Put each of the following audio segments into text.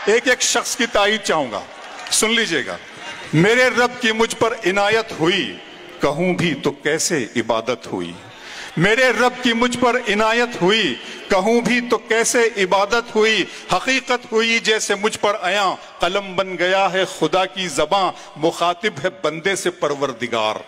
एक एक शख्स की तारीफ चाहूंगा, सुन लीजिएगा। मेरे रब की मुझ पर इनायत हुई, कहूं भी तो कैसे इबादत हुई। मेरे रब की मुझ पर इनायत हुई, कहूं भी तो कैसे इबादत हुई। हकीकत हुई जैसे मुझ पर आया, कलम बन गया है खुदा की ज़बां। मुखातिब है बंदे से परवरदिगार,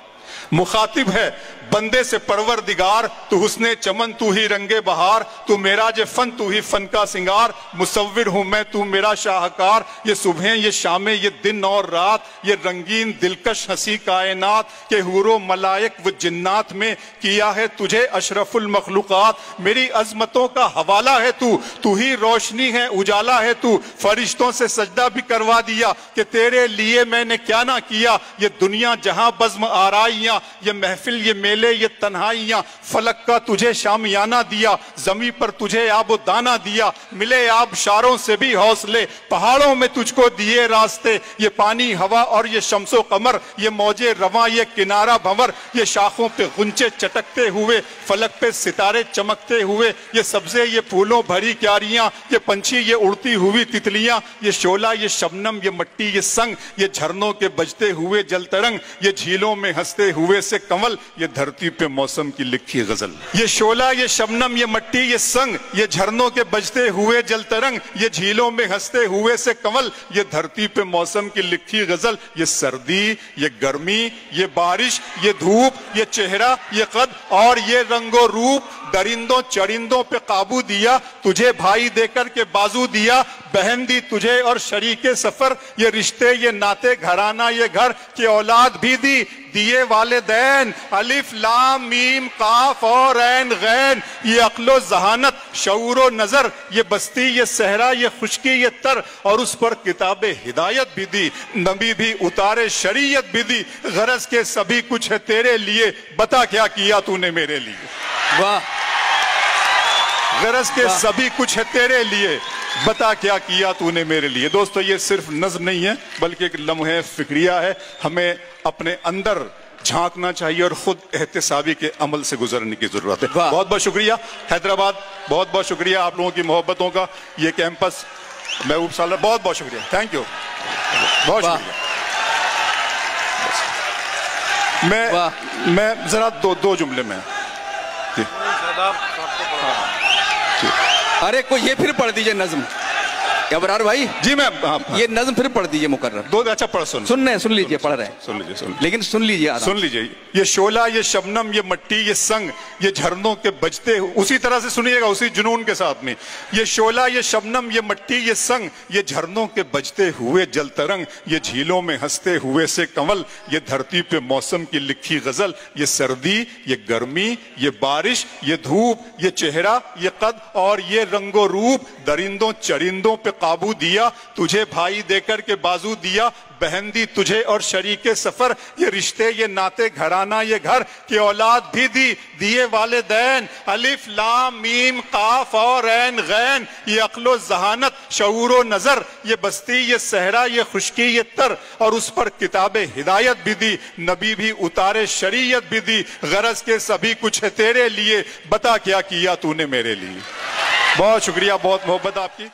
मुखातिब है बंदे से परवरदिगार। तू हुस्ने चमन, तू ही रंगे बहार, तू मेराज फन, तू ही फन का सिंगार। मुसव्विर हूं मैं, तू मेरा शाहकार। ये सुबह ये शामें, ये दिन और रात, ये रंगीन दिलकश हंसी कायनात के हूरो मलाइक व जिन्नात में किया है तुझे अशरफुल मखलूकात। मेरी अजमतों का हवाला है तू, तू ही रोशनी है उजाला है तू। फरिश्तों से सजदा भी करवा दिया कि तेरे लिए मैंने क्या ना किया। ये दुनिया जहां बज़्म आराइयां, ये महफिल ये मेले ये तन्हाइयां। फलक का तुझे शामियाना दिया, जमी पर तुझे आबो दाना दिया। मिले आबशारों से भी हौसले, पहाड़ों में तुझको दिए रास्ते। ये पानी हवा और ये शम्सो कमर, ये मौजे रवा ये किनारा भंवर। ये शाखों पे गुंचे चटकते हुए, फलक पे सितारे चमकते हुए। ये सब्जे ये फूलों भरी क्यारियां, ये पंछी ये उड़ती हुई तितलियां। ये शोला ये शबनम ये मट्टी ये संग, ये झरनों के बजते हुए जल तरंग। ये झीलों में हंसते हुए से कंवल, ये धरती पे मौसम की लिखी गजल। ये शोला ये शबनम ये मट्टी ये संग, ये झरनों के बजते हुए जल तरंग। ये झीलों में हंसते हुए से कंवल, ये धरती पे मौसम की लिखी गजल। ये सर्दी ये गर्मी ये बारिश ये धूप ये चेहरा ये कद और ये रंगो रूप। दरिंदों चरिंदों पे काबू दिया, तुझे भाई देकर के बाजू दिया। बहन दी तुझे और शरीके सफर, ये रिश्ते ये नाते घराना ये घर की औलाद भी दी। दिए वालिदैन अलिफ लाम मीम काफ और ऐन गैन। ये अक्लो जहानत शऊरो नजर, ये बस्ती ये सहरा ये खुशकी ये तर। और उस पर किताबे हिदायत भी दी, नबी भी उतारे शरीयत भी दी। गरज के सभी कुछ है तेरे लिए, बता क्या किया तूने मेरे लिए। वाह। गरज के सभी कुछ है तेरे लिए, बता क्या किया तूने मेरे लिए। दोस्तों ये सिर्फ नज्म नहीं है, बल्कि एक लम्हे फिक्रिया है। हमें अपने अंदर झांकना चाहिए और खुद एहतिसाबी के अमल से गुजरने की जरूरत है। बहुत बहुत शुक्रिया हैदराबाद, बहुत बहुत शुक्रिया आप लोगों की मोहब्बतों का। ये कैंपस महबूब साल, बहुत बहुत शुक्रिया, थैंक यू, बहुत शुक्रिया। मैं जरा दो जुमले में। अरे कोई ये फिर पढ़ दीजिए नज्म अबरार भाई जी। मैं ये नज्म फिर पढ़ दीजिए मुकर्रर। दो अच्छा पढ़ सुन लीजिए, पढ़ रहे हैं, लेकिन सुन लीजिए। ये शोला ये शबनम ये मट्टी ये संग, ये झरनों के बजते उसी तरह से सुनिएगा, उसी जुनून के साथ में। ये शोला ये शबनम ये मट्टी ये संग, ये झरनों के बजते हुए जल तरंग। ये झीलों में हंसते हुए से कंवल, ये धरती पे मौसम की लिखी गजल। ये सर्दी ये गर्मी ये बारिश ये धूप, ये चेहरा ये कद और ये रंगो रूप। दरिंदों चरिंदों पे काबू दिया, तुझे भाई देकर के बाजू दिया। बहन दी तुझे और शरीके सफर, ये रिश्ते ये नाते घराना ये घर की औलाद भी दी। दिए वालिदैन अलिफ लाम मीम काफ और ऐन गैन। ये अक्लो जहानत शऊरो नजर, ये बस्ती ये सहरा ये खुशकी ये तर। और उस पर किताबे हिदायत भी दी, नबी भी उतारे शरीयत भी दी। गरज के सभी कुछ है तेरे लिए, बता क्या किया तूने मेरे लिए। बहुत शुक्रिया, बहुत मोहब्बत आपकी।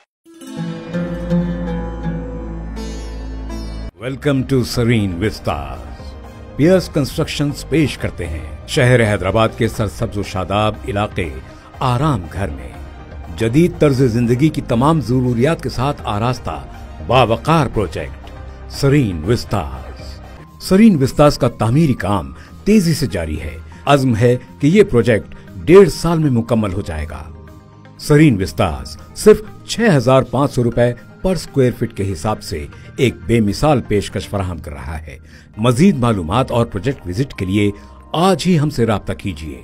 Welcome to Sareen vistas. Pierce constructions पेश करते हैं शहर हैदराबाद के सरसब्ज शादाब इलाके आराम घर में जदीद तर्ज जिंदगी की तमाम जरूरियात के साथ आरास्ता बावकार project Sareen Vistas. Sareen Vistas का तामीरी काम तेजी से जारी है। अज़्म है कि ये प्रोजेक्ट 1.5 साल में मुकम्मल हो जाएगा। सरीन विस्टास सिर्फ 6,500 रुपए पर स्क्वायर फीट के हिसाब से एक बेमिसाल पेशकश फराहम कर रहा है। मजीद मालूमात और प्रोजेक्ट विजिट के लिए आज ही हमसे राब्ता कीजिए।